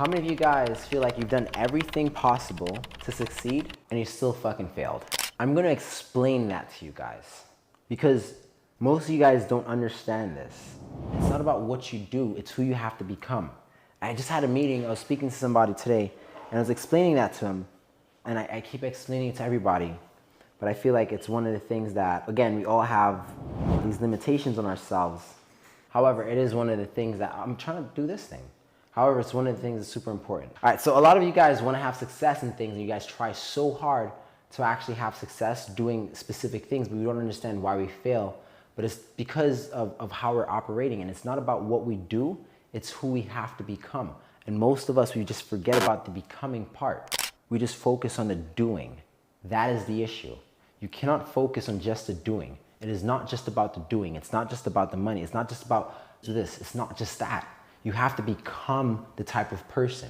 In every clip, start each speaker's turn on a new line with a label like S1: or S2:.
S1: How many of you guys feel like you've done everything possible to succeed and you still fucking failed? I'm gonna explain that to you guys because most of you guys don't understand this. It's not about what you do, it's who you have to become. I just had a meeting, I was speaking to somebody today and I was explaining that to him, and I keep explaining it to everybody, but I feel like it's one of the things that, again, we all have these limitations on ourselves. However, it is one of the things that I'm trying to do this thing. However, it's one of the things that's super important. All right, so a lot of you guys want to have success in things and you guys try so hard to actually have success doing specific things, but we don't understand why we fail. But it's because of how we're operating, and it's not about what we do, it's who we have to become. And most of us, we just forget about the becoming part. We just focus on the doing. That is the issue. You cannot focus on just the doing. It is not just about the doing. It's not just about the money. It's not just about this. It's not just that. You have to become the type of person,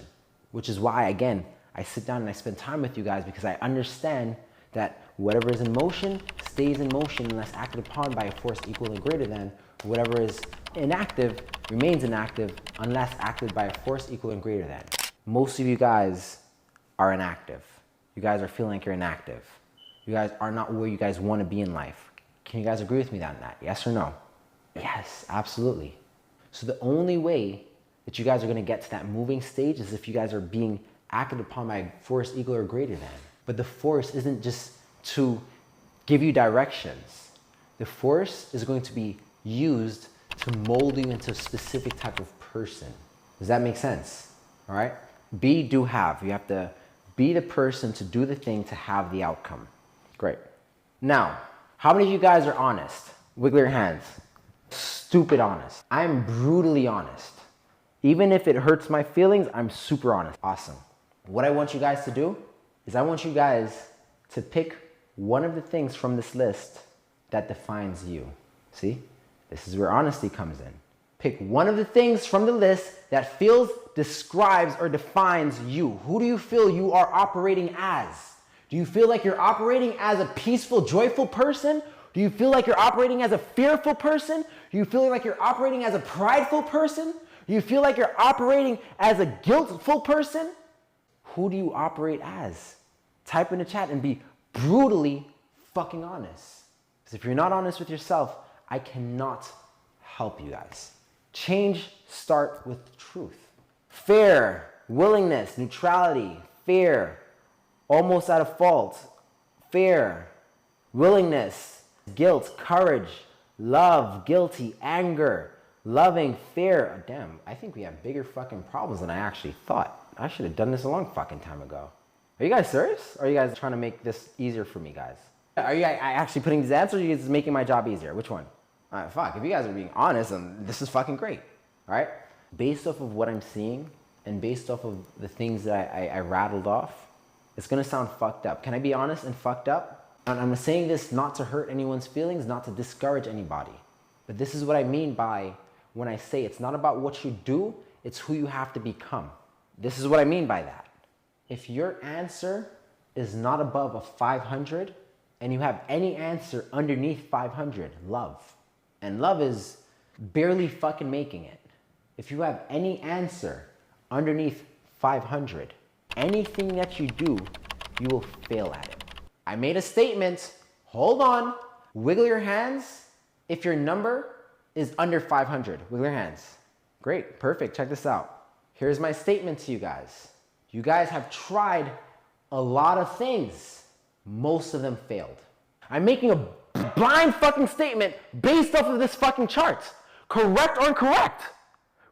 S1: which is why, again, I sit down and I spend time with you guys, because I understand that whatever is in motion stays in motion unless acted upon by a force equal and greater than. Whatever is inactive remains inactive unless acted by a force equal and greater than. Most of you guys are inactive. You guys are feeling like you're inactive. You guys are not where you guys want to be in life. Can you guys agree with me on that? Yes or no? Yes, absolutely. So the only way that you guys are going to get to that moving stage is if you guys are being acted upon by force equal or greater than. But the force isn't just to give you directions. The force is going to be used to mold you into a specific type of person. Does that make sense? All right? Be, do, have. You have to be the person to do the thing to have the outcome. Great. Now, how many of you guys are honest? Wiggle your hands. Stupid honest. I'm brutally honest. Even if it hurts my feelings, I'm super honest. Awesome. What I want you guys to do is I want you guys to pick one of the things from this list that defines you. See? This is where honesty comes in. Pick one of the things from the list that feels, describes, or defines you. Who do you feel you are operating as? Do you feel like you're operating as a peaceful, joyful person? Do you feel like you're operating as a fearful person? Do you feel like you're operating as a prideful person? Do you feel like you're operating as a guiltful person? Who do you operate as? Type in the chat and be brutally fucking honest. Because if you're not honest with yourself, I cannot help you guys. Change starts with truth. Fear, willingness, neutrality, fear, almost out of fault, fear, willingness, guilt, courage, love, guilty, anger, loving, fear. Damn, I think we have bigger fucking problems than I actually thought. I should have done this a long fucking time ago. Are you guys serious? Or are you guys trying to make this easier for me, guys? Are you actually putting these answers, or are you just making my job easier? Which one? All right, fuck, if you guys are being honest, then this is fucking great, all right? Based off of what I'm seeing and based off of the things that I rattled off, it's gonna sound fucked up. Can I be honest and fucked up? And I'm saying this not to hurt anyone's feelings, not to discourage anybody. But this is what I mean by when I say it's not about what you do, it's who you have to become. This is what I mean by that. If your answer is not above a 500 and you have any answer underneath 500, love. And love is barely fucking making it. If you have any answer underneath 500, anything that you do, you will fail at it. I made a statement. Hold on. Wiggle your hands if your number is under 500. Wiggle your hands. Great. Perfect. Check this out. Here's my statement to you guys. You guys have tried a lot of things. Most of them failed. I'm making a blind fucking statement based off of this fucking chart. Correct or incorrect?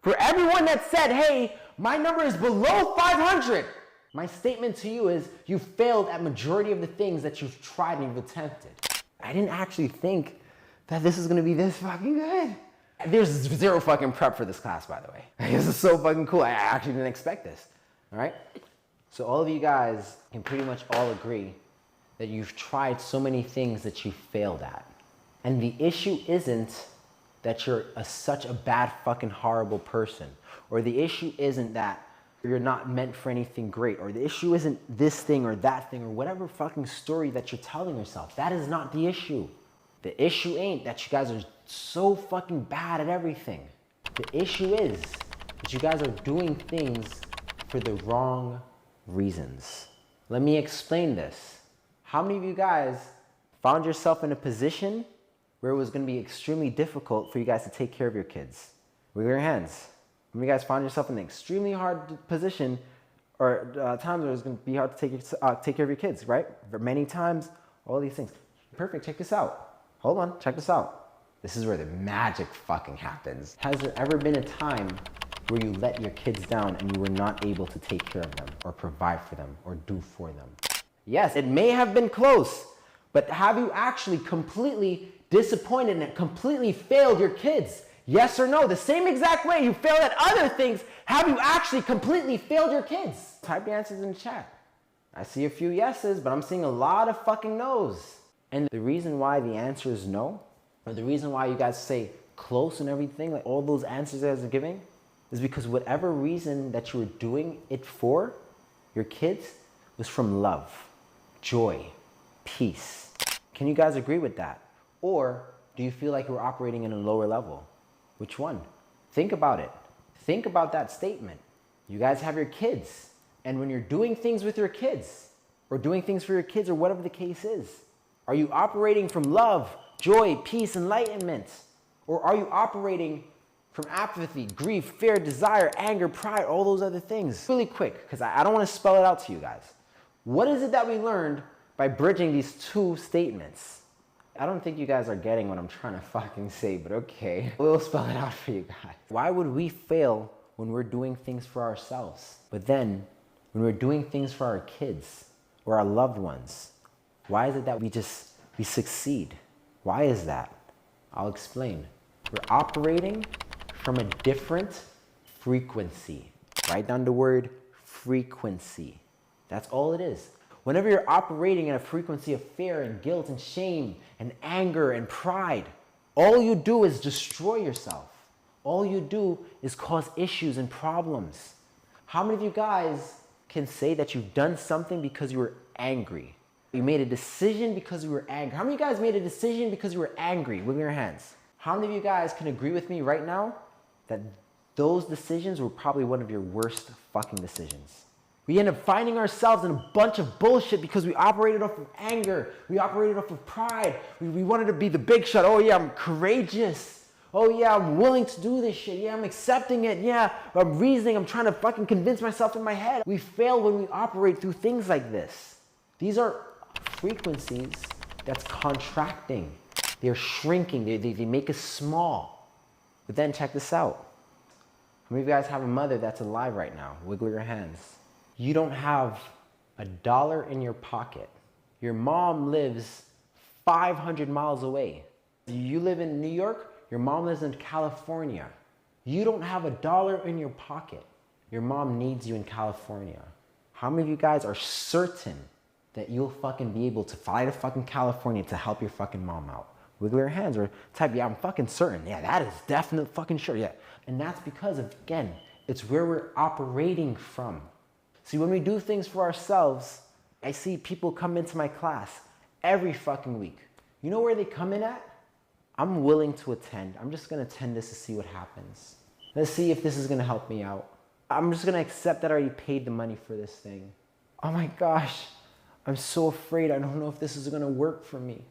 S1: For everyone that said, hey, my number is below 500, my statement to you is you failed at majority of the things that you've tried and you've attempted. I didn't actually think that this is gonna be this fucking good. There's zero fucking prep for this class, by the way. This is so fucking cool. I actually didn't expect this, all right? So all of you guys can pretty much all agree that you've tried so many things that you failed at. And the issue isn't that you're such a bad fucking horrible person, or the issue isn't that you're not meant for anything great, or the issue isn't this thing or that thing or whatever fucking story that you're telling yourself. That is not the issue. The issue ain't that you guys are so fucking bad at everything. The issue is that you guys are doing things for the wrong reasons. Let me explain this. How many of you guys found yourself in a position where it was going to be extremely difficult for you guys to take care of your kids? Wiggle your hands. How many of you guys found yourself in an extremely hard position or times where it was going to be hard to take care of your kids, right? Many times, all these things. Perfect, check this out. Hold on, check this out. This is where the magic fucking happens. Has there ever been a time where you let your kids down and you were not able to take care of them or provide for them or do for them? Yes, it may have been close, but have you actually completely disappointed and completely failed your kids? Yes or no? The same exact way you failed at other things, have you actually completely failed your kids? Type the answers in the chat. I see a few yeses, but I'm seeing a lot of fucking no's. And the reason why the answer is no, or the reason why you guys say close and everything, like all those answers you guys are giving, is because whatever reason that you were doing it for your kids was from love, joy, peace. Can you guys agree with that? Or do you feel like you were operating in a lower level? Which one? Think about it. Think about that statement. You guys have your kids, and when you're doing things with your kids, or doing things for your kids, or whatever the case is, are you operating from love, joy, peace, enlightenment? Or are you operating from apathy, grief, fear, desire, anger, pride, all those other things? Really quick, because I don't want to spell it out to you guys. What is it that we learned by bridging these two statements? I don't think you guys are getting what I'm trying to fucking say, but okay. We'll spell it out for you guys. Why would we fail when we're doing things for ourselves? But then, when we're doing things for our kids or our loved ones, why is it that we succeed? Why is that? I'll explain. We're operating from a different frequency. Write down the word frequency. That's all it is. Whenever you're operating in a frequency of fear and guilt and shame and anger and pride, all you do is destroy yourself. All you do is cause issues and problems. How many of you guys can say that you've done something because you were angry? You made a decision because you were angry. How many of you guys made a decision because you were angry? Wiggle your hands. How many of you guys can agree with me right now that those decisions were probably one of your worst fucking decisions? We end up finding ourselves in a bunch of bullshit because we operated off of anger. We operated off of pride. We wanted to be the big shot. Oh yeah, I'm courageous. Oh yeah, I'm willing to do this shit. Yeah, I'm accepting it. Yeah, I'm reasoning. I'm trying to fucking convince myself in my head. We fail when we operate through things like this. These are frequencies that's contracting. They're shrinking. They make us small. But then check this out. How many of you guys have a mother that's alive right now? Wiggle your hands. You don't have $1 in your pocket. Your mom lives 500 miles away. You live in New York, your mom lives in California. You don't have $1 in your pocket. Your mom needs you in California. How many of you guys are certain that you'll fucking be able to fly to fucking California to help your fucking mom out? Wiggle your hands or type, yeah, I'm fucking certain. Yeah, that is definite fucking sure, yeah. And that's because of, again, it's where we're operating from. See, when we do things for ourselves, I see people come into my class every fucking week. You know where they come in at? I'm willing to attend. I'm just gonna attend this to see what happens. Let's see if this is gonna help me out. I'm just gonna accept that I already paid the money for this thing. Oh my gosh, I'm so afraid. I don't know if this is gonna work for me.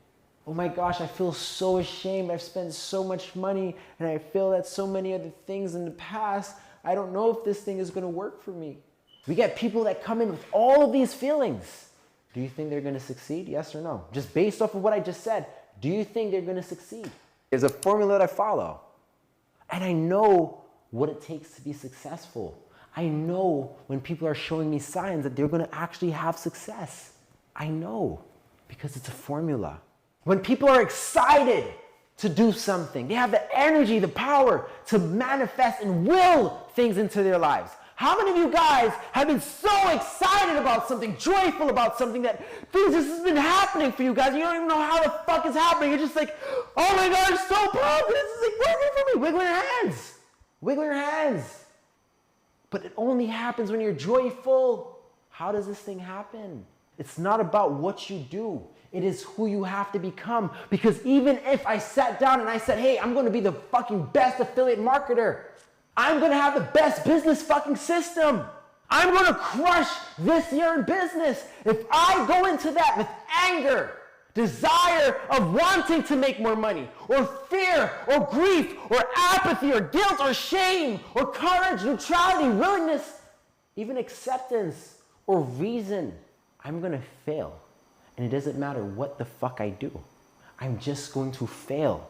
S1: Oh my gosh, I feel so ashamed. I've spent so much money and I failed at so many other things in the past. I don't know if this thing is gonna work for me. We get people that come in with all of these feelings. Do you think they're gonna succeed? Yes or no? Just based off of what I just said, do you think they're gonna succeed? There's a formula that I follow. And I know what it takes to be successful. I know when people are showing me signs that they're gonna actually have success. I know, because it's a formula. When people are excited to do something, they have the energy, the power to manifest and will things into their lives. How many of you guys have been so excited about something, joyful about something that things just has been happening for you guys? You don't even know how the fuck it's happening. You're just like, oh my God, I'm so proud. This is like working for me. Wiggle your hands. Wiggle your hands. But it only happens when you're joyful. How does this thing happen? It's not about what you do. It is who you have to become. Because even if I sat down and I said, hey, I'm going to be the fucking best affiliate marketer. I'm going to have the best business fucking system. I'm gonna crush this year in business. If I go into that with anger, desire of wanting to make more money, or fear, or grief, or apathy, or guilt, or shame, or courage, neutrality, willingness, even acceptance, or reason, I'm gonna fail. And it doesn't matter what the fuck I do. I'm just going to fail.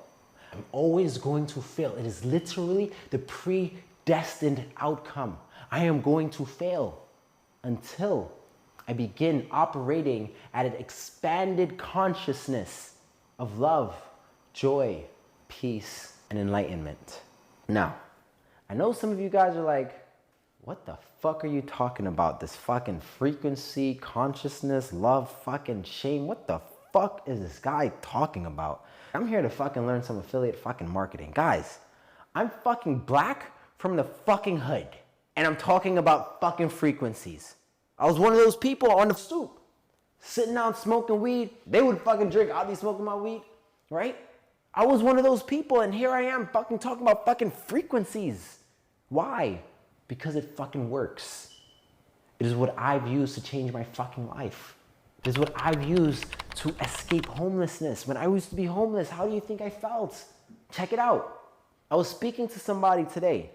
S1: I'm always going to fail. It is literally the predestined outcome. I am going to fail until I begin operating at an expanded consciousness of love, joy, peace, and enlightenment. Now, I know some of you guys are like, what the fuck are you talking about? This fucking frequency, consciousness, love, fucking shame. What the fuck is this guy talking about? I'm here to fucking learn some affiliate fucking marketing. Guys, I'm fucking black from the fucking hood. And I'm talking about fucking frequencies. I was one of those people on the stoop, sitting out smoking weed. They would fucking drink, I'll be smoking my weed, right? I was one of those people, and here I am fucking talking about fucking frequencies. Why? Because it fucking works. It is what I've used to change my fucking life. It is what I've used to escape homelessness. When I used to be homeless, how do you think I felt? Check it out. I was speaking to somebody today,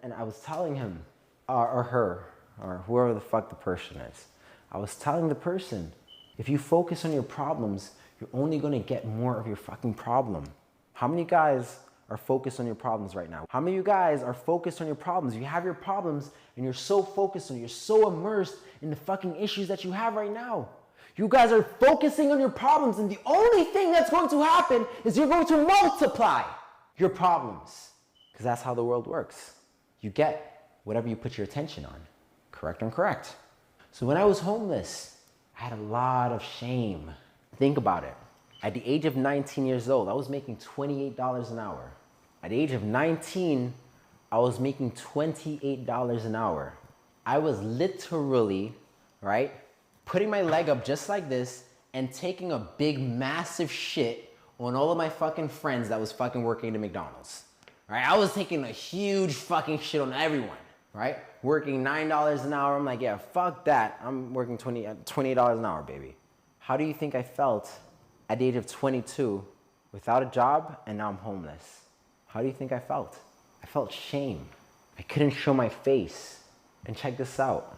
S1: and I was telling him, or her, or whoever the fuck the person is. I was telling the person, if you focus on your problems, you're only gonna get more of your fucking problem. How many guys are focused on your problems right now? How many of you guys are focused on your problems? You have your problems and you're so focused on, you're so immersed in the fucking issues that you have right now. You guys are focusing on your problems, and the only thing that's going to happen is you're going to multiply your problems. Because that's how the world works. You get whatever you put your attention on. Correct or incorrect? So when I was homeless, I had a lot of shame. Think about it. At the age of 19 years old, I was making $28 an hour. At the age of 19, I was making $28 an hour. I was literally, right, putting my leg up just like this and taking a big, massive shit on all of my fucking friends that was fucking working at McDonald's. Right? I was taking a huge fucking shit on everyone. Right? Working $9 an hour. I'm like, yeah, fuck that. I'm working $28 an hour, baby. How do you think I felt at the age of 22 without a job, and now I'm homeless? How do you think I felt? I felt shame. I couldn't show my face. And check this out.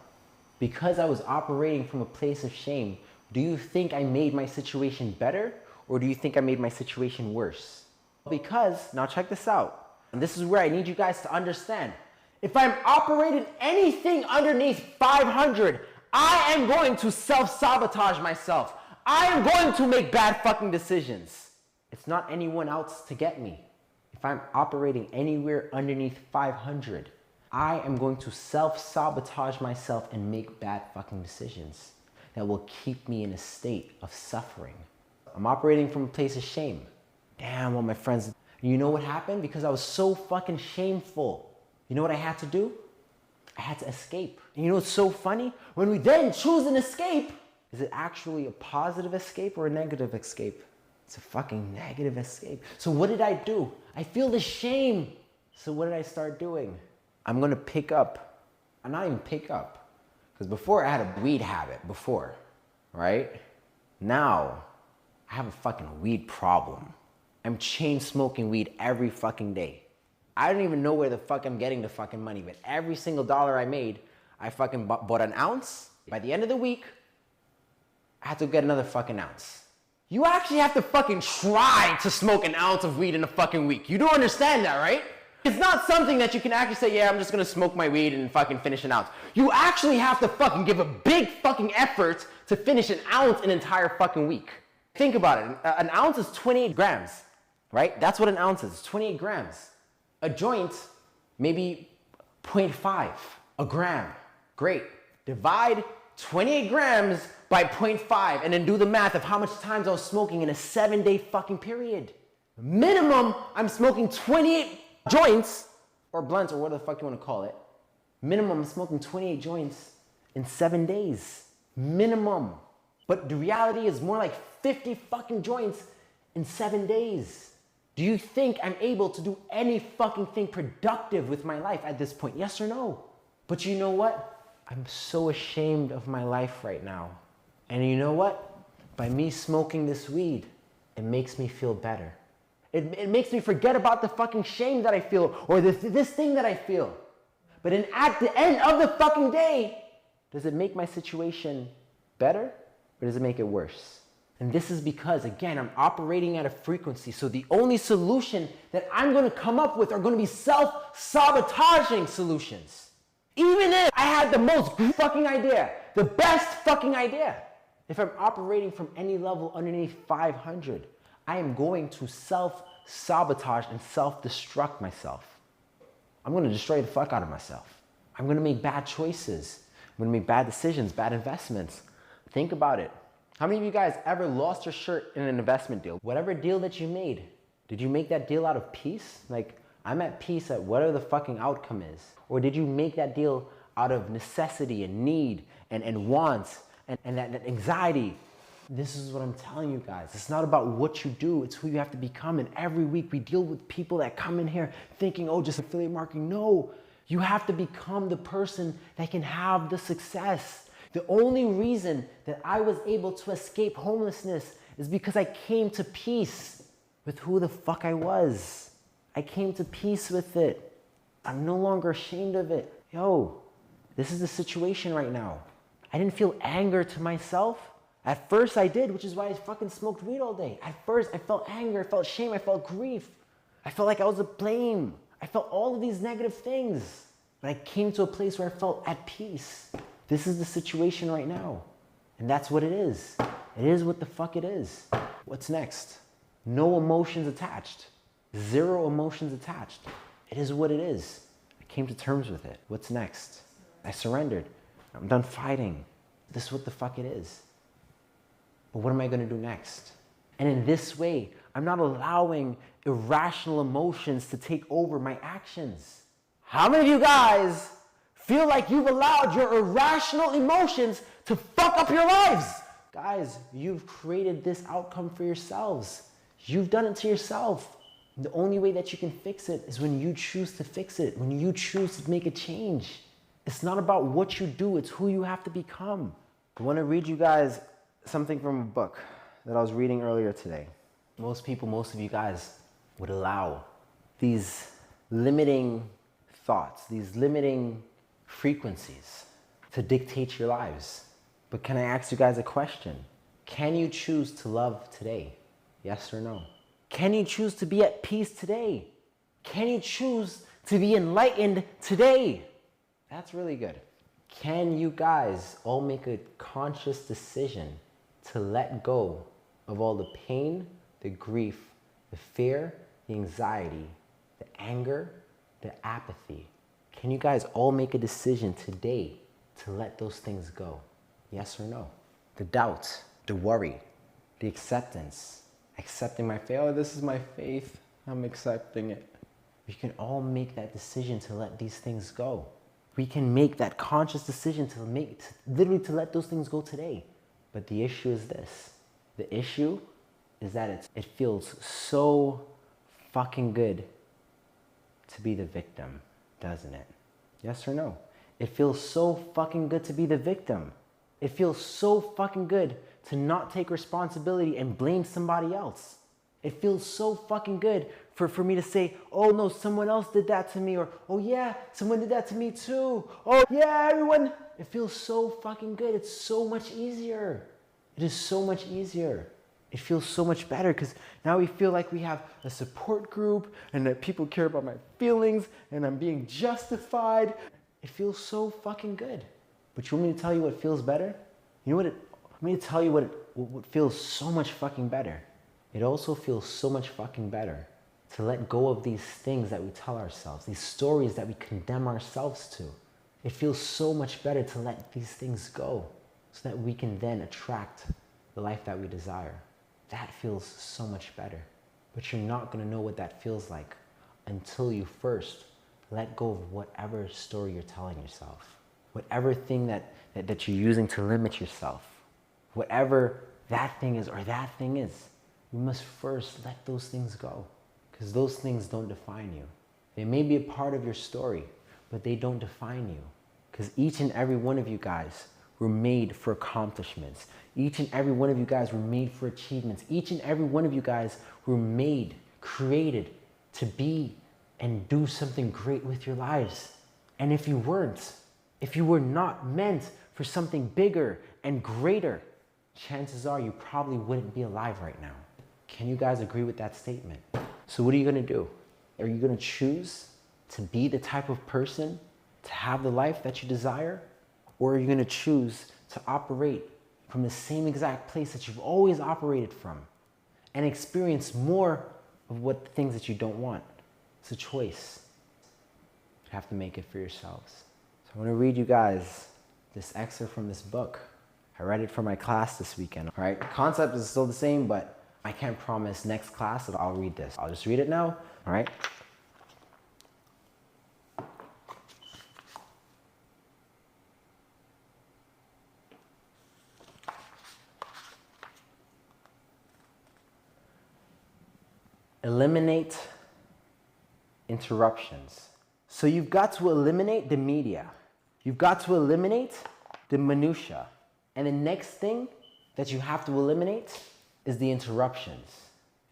S1: Because I was operating from a place of shame, do you think I made my situation better, or do you think I made my situation worse? Because, now check this out. And this is where I need you guys to understand. If I'm operating anything underneath 500, I am going to self-sabotage myself. I am going to make bad fucking decisions. It's not anyone else to get me. If I'm operating anywhere underneath 500, I am going to self-sabotage myself and make bad fucking decisions that will keep me in a state of suffering. I'm operating from a place of shame. Damn, all my friends. You know what happened? Because I was so fucking shameful. You know what I had to do? I had to escape. And you know what's so funny? When we then choose an escape, is it actually a positive escape or a negative escape? It's a fucking negative escape. So what did I do? I feel the shame. So what did I start doing? I'm gonna pick up. I'm not even pick up. Because before I had a weed habit, before, right? Now, I have a fucking weed problem. I'm chain smoking weed every fucking day. I don't even know where the fuck I'm getting the fucking money, but every single dollar I made, I fucking bought an ounce. By the end of the week, I had to get another fucking ounce. You actually have to fucking try to smoke an ounce of weed in a fucking week. You don't understand that, right? It's not something that you can actually say, yeah, I'm just gonna smoke my weed and fucking finish an ounce. You actually have to fucking give a big fucking effort to finish an ounce an entire fucking week. Think about it. An ounce is 28 grams, right? That's what an ounce is, 28 grams. A joint, maybe 0.5, a gram. Great. Divide 28 grams by 0.5 and then do the math of how much times I was smoking in a 7-day fucking period. Minimum, I'm smoking 28 joints, or blunts, or whatever the fuck you want to call it. Minimum, I'm smoking 28 joints in 7 days. Minimum. But the reality is more like 50 fucking joints in 7 days. Do you think I'm able to do any fucking thing productive with my life at this point? Yes or no? But you know what? I'm so ashamed of my life right now. And you know what? By me smoking this weed, it makes me feel better. It makes me forget about the fucking shame that I feel or this thing that I feel. But at the end of the fucking day, does it make my situation better or does it make it worse? And this is because, again, I'm operating at a frequency. So the only solution that I'm going to come up with are going to be self-sabotaging solutions. Even if I had the most fucking idea, the best fucking idea. If I'm operating from any level underneath 500, I am going to self-sabotage and self-destruct myself. I'm going to destroy the fuck out of myself. I'm going to make bad choices. I'm going to make bad decisions, bad investments. Think about it. How many of you guys ever lost your shirt in an investment deal? Whatever deal that you made, did you make that deal out of peace? Like, I'm at peace at whatever the fucking outcome is. Or did you make that deal out of necessity and need and wants and that anxiety? This is what I'm telling you guys. It's not about what you do, it's who you have to become. And every week we deal with people that come in here thinking, oh, just affiliate marketing. No, you have to become the person that can have the success. The only reason that I was able to escape homelessness is because I came to peace with who the fuck I was. I came to peace with it. I'm no longer ashamed of it. Yo, this is the situation right now. I didn't feel anger to myself. At first I did, which is why I fucking smoked weed all day. At first I felt anger, I felt shame, I felt grief. I felt like I was to blame. I felt all of these negative things. But I came to a place where I felt at peace. This is the situation right now. And that's what it is. It is what the fuck it is. What's next? No emotions attached. Zero emotions attached. It is what it is. I came to terms with it. What's next? I surrendered. I'm done fighting. This is what the fuck it is. But what am I going to do next? And in this way, I'm not allowing irrational emotions to take over my actions. How many of you guys feel like you've allowed your irrational emotions to fuck up your lives? Guys, you've created this outcome for yourselves. You've done it to yourself. The only way that you can fix it is when you choose to fix it, when you choose to make a change. It's not about what you do, it's who you have to become. I want to read you guys something from a book that I was reading earlier today. Most of you guys would allow these limiting thoughts, these limiting frequencies to dictate your lives. But can I ask you guys a question? Can you choose to love today? Yes or no? Can you choose to be at peace today? Can you choose to be enlightened today? That's really good. Can you guys all make a conscious decision to let go of all the pain, the grief, the fear, the anxiety, the anger, the apathy? Can you guys all make a decision today to let those things go? Yes or no? The doubt, the worry, the acceptance, accepting my faith. Oh, this is my faith. I'm accepting it. We can all make that decision to let these things go. We can make that conscious decision to literally to let those things go today. But the issue is this. The issue is that it feels so fucking good to be the victim, doesn't it? Yes or no? It feels so fucking good to be the victim. It feels so fucking good to not take responsibility and blame somebody else. It feels so fucking good for me to say, oh no, someone else did that to me, or oh yeah, someone did that to me too. Oh yeah, everyone. It feels so fucking good. It's so much easier. It is so much easier. It feels so much better because now we feel like we have a support group and that people care about my feelings and I'm being justified. It feels so fucking good. But you want me to tell you what feels better? You know what? Let me tell you what feels so much fucking better. It also feels so much fucking better to let go of these things that we tell ourselves, these stories that we condemn ourselves to. It feels so much better to let these things go so that we can then attract the life that we desire. That feels so much better. But you're not going to know what that feels like until you first let go of whatever story you're telling yourself. Whatever thing that you're using to limit yourself. Whatever that thing is or that thing is. You must first let those things go. Because those things don't define you. They may be a part of your story, but they don't define you. Because each and every one of you guys were made for accomplishments. Each and every one of you guys were made for achievements. Each and every one of you guys were made, created to be and do something great with your lives. And if you weren't, if you were not meant for something bigger and greater, chances are you probably wouldn't be alive right now. Can you guys agree with that statement? So what are you gonna do? Are you gonna choose to be the type of person to have the life that you desire? Or are you gonna choose to operate from the same exact place that you've always operated from and experience more of what the things that you don't want? It's a choice. You have to make it for yourselves. So I want to read you guys this excerpt from this book. I read it for my class this weekend. All right, the concept is still the same, but I can't promise next class that I'll read this. I'll just read it now, all right? Eliminate interruptions. So you've got to eliminate the media. You've got to eliminate the minutia. And the next thing that you have to eliminate is the interruptions.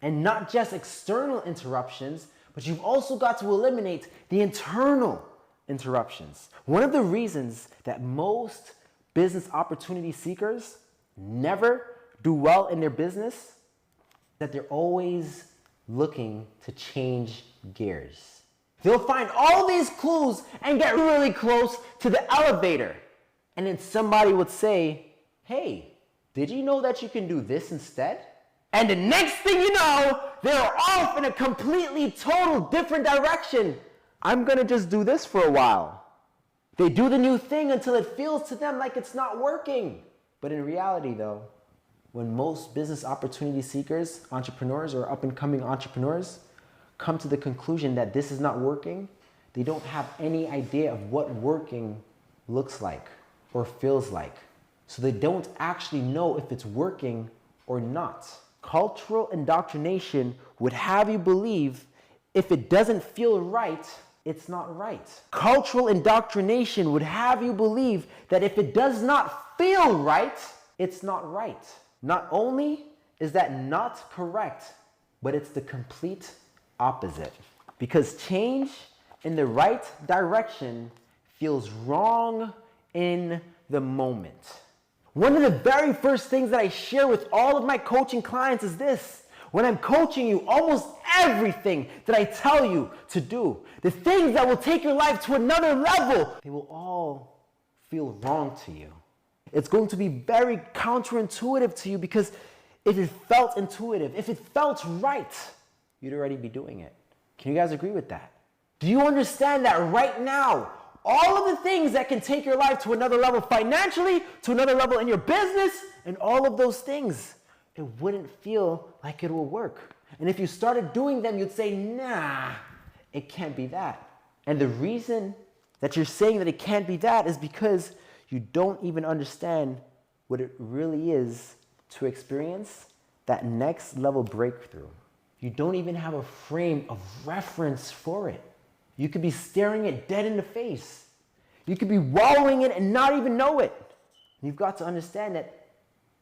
S1: And not just external interruptions, but you've also got to eliminate the internal interruptions. One of the reasons that most business opportunity seekers never do well in their business is that they're always looking to change gears. They'll find all these clues and get really close to the elevator. And then somebody would say, hey, did you know that you can do this instead? And the next thing you know, they're off in a completely total different direction. I'm gonna just do this for a while. They do the new thing until it feels to them like it's not working. But in reality though, when most business opportunity seekers, entrepreneurs or up and coming entrepreneurs come to the conclusion that this is not working, they don't have any idea of what working looks like or feels like. So they don't actually know if it's working or not. Cultural indoctrination would have you believe if it doesn't feel right, it's not right. Cultural indoctrination would have you believe that if it does not feel right, it's not right. Not only is that not correct, but it's the complete opposite. Because change in the right direction feels wrong in the moment. One of the very first things that I share with all of my coaching clients is this. When I'm coaching you, almost everything that I tell you to do, the things that will take your life to another level, they will all feel wrong to you. It's going to be very counterintuitive to you because if it felt intuitive, if it felt right, you'd already be doing it. Can you guys agree with that? Do you understand that right now, all of the things that can take your life to another level financially, to another level in your business, and all of those things, it wouldn't feel like it will work. And if you started doing them, you'd say, nah, it can't be that. And the reason that you're saying that it can't be that is because you don't even understand what it really is to experience that next level breakthrough. You don't even have a frame of reference for it. You could be staring it dead in the face. You could be wallowing in it and not even know it. You've got to understand that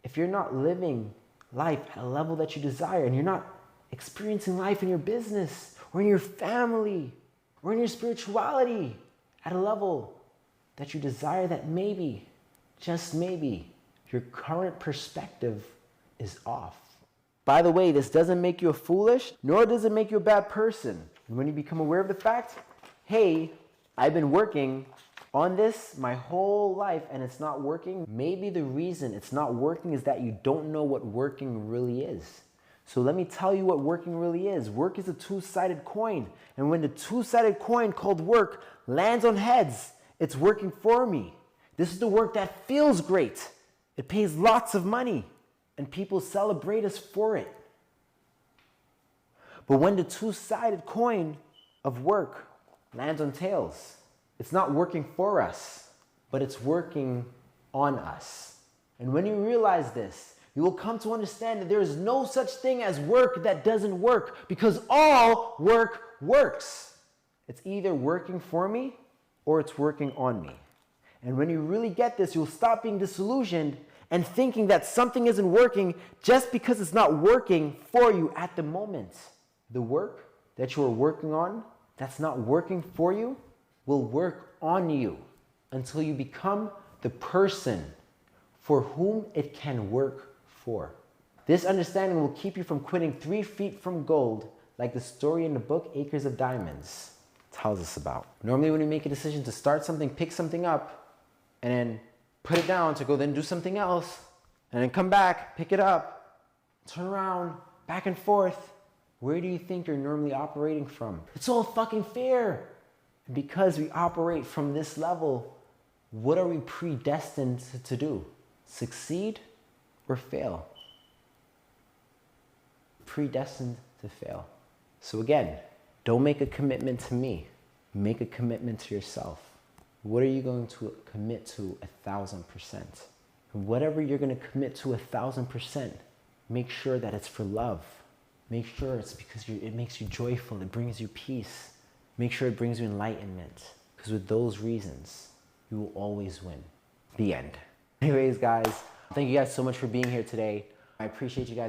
S1: if you're not living life at a level that you desire and you're not experiencing life in your business or in your family or in your spirituality at a level that you desire, that maybe, just maybe, your current perspective is off. By the way, this doesn't make you a foolish, nor does it make you a bad person. And when you become aware of the fact, hey, I've been working on this my whole life and it's not working, maybe the reason it's not working is that you don't know what working really is. So let me tell you what working really is. Work is a two-sided coin. And when the two-sided coin called work lands on heads, it's working for me. This is the work that feels great. It pays lots of money and people celebrate us for it. But when the two-sided coin of work lands on tails, it's not working for us, but it's working on us. And when you realize this, you will come to understand that there is no such thing as work that doesn't work, because all work works. It's either working for me or it's working on me. And when you really get this, you'll stop being disillusioned and thinking that something isn't working just because it's not working for you at the moment. The work that you're working on that's not working for you will work on you until you become the person for whom it can work for. This understanding will keep you from quitting 3 feet from gold, like the story in the book Acres of Diamonds tells us about. Normally when you make a decision to start something, pick something up, and then put it down to go then do something else, and then come back, pick it up, turn around, back and forth, where do you think you're normally operating from? It's all fucking fear. And because we operate from this level, what are we predestined to do? Succeed or fail? Predestined to fail. So again, don't make a commitment to me. Make a commitment to yourself. What are you going to commit to 1,000%? Whatever you're going to commit to 1,000%, make sure that it's for love. Make sure it's because it makes you joyful, it brings you peace. Make sure it brings you enlightenment. Because with those reasons, you will always win. The end. Anyways, guys, thank you guys so much for being here today. I appreciate you guys.